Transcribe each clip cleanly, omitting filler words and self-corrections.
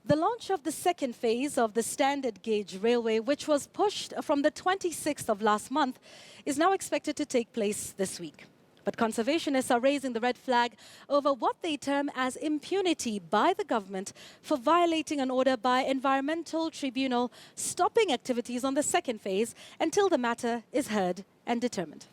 The launch of the second phase of the standard gauge railway, which was pushed from the 26th of last month, is now expected to take place this week. But conservationists are raising the red flag over what they term as impunity by the government for violating an order by environmental tribunal stopping activities on the second phase until the matter is heard and determined.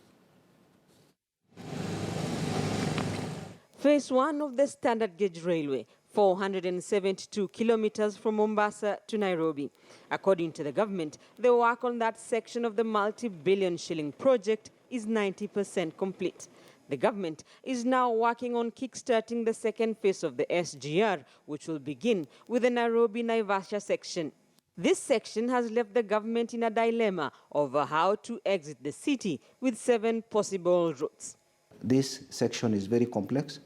Phase 1 of the standard gauge railway, 472 kilometers from Mombasa to Nairobi. According to the government, the work on that section of the multi-billion shilling project is 90% complete. The government is now working on kickstarting the second phase of the SGR, which will begin with the Nairobi-Naivasha section. This section has left the government in a dilemma over how to exit the city with 7 possible routes. This section is very complex.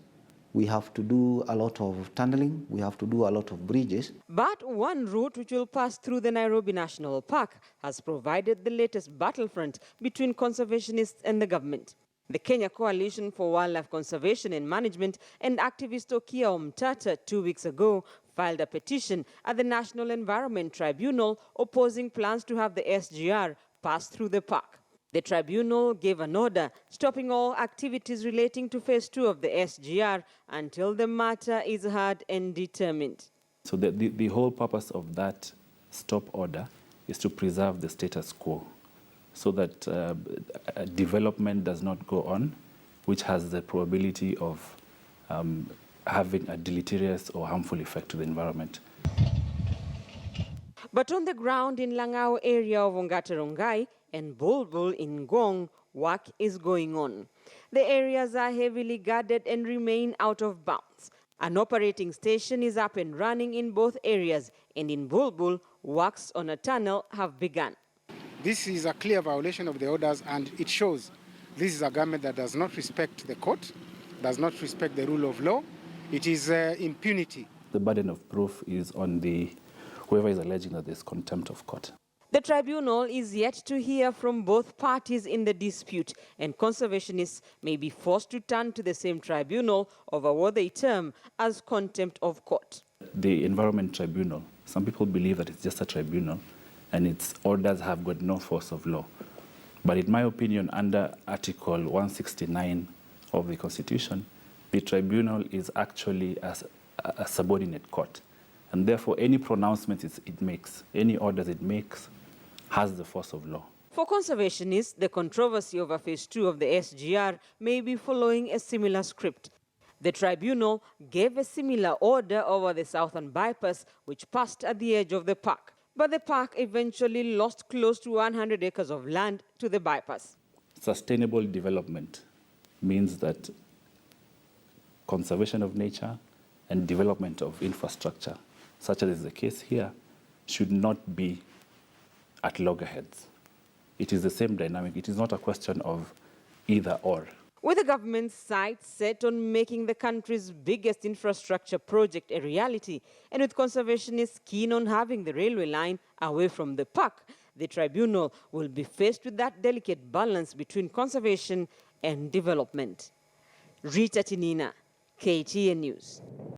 We have to do a lot of tunneling. We have to do a lot of bridges. But one route which will pass through the Nairobi National Park has provided the latest battlefront between conservationists and the government. The Kenya Coalition for Wildlife Conservation and Management and activist Okia Omtata 2 weeks ago filed a petition at the National Environment Tribunal opposing plans to have the SGR pass through the park. The tribunal gave an order stopping all activities relating to phase 2 of the SGR until the matter is heard and determined. So the whole purpose of that stop order is to preserve the status quo so that development does not go on, which has the probability of having a deleterious or harmful effect to the environment. But on the ground in Langao area of Ongata-Rongai and Bulbul in Ngong, work is going on. The areas are heavily guarded and remain out of bounds. An operating station is up and running in both areas, and in Bulbul, works on a tunnel have begun. This is a clear violation of the orders, and it shows this is a government that does not respect the court, does not respect the rule of law. It is impunity. The burden of proof is on whoever is alleging that there's contempt of court. The tribunal is yet to hear from both parties in the dispute, and conservationists may be forced to turn to the same tribunal over what they term as contempt of court. The Environment Tribunal, some people believe that it's just a tribunal and its orders have got no force of law. But in my opinion, under Article 169 of the Constitution, the tribunal is actually a subordinate court. And therefore, any pronouncements it makes, any orders it makes, has the force of law. For conservationists, the controversy over phase 2 of the SGR may be following a similar script. The tribunal gave a similar order over the southern bypass, which passed at the edge of the park. But the park eventually lost close to 100 acres of land to the bypass. Sustainable development means that conservation of nature and development of infrastructure, such as is the case here, should not be at loggerheads. It is the same dynamic. It is not a question of either or. With the government's sights set on making the country's biggest infrastructure project a reality, and with conservationists keen on having the railway line away from the park, the tribunal will be faced with that delicate balance between conservation and development. Rita Tinina, KTN News.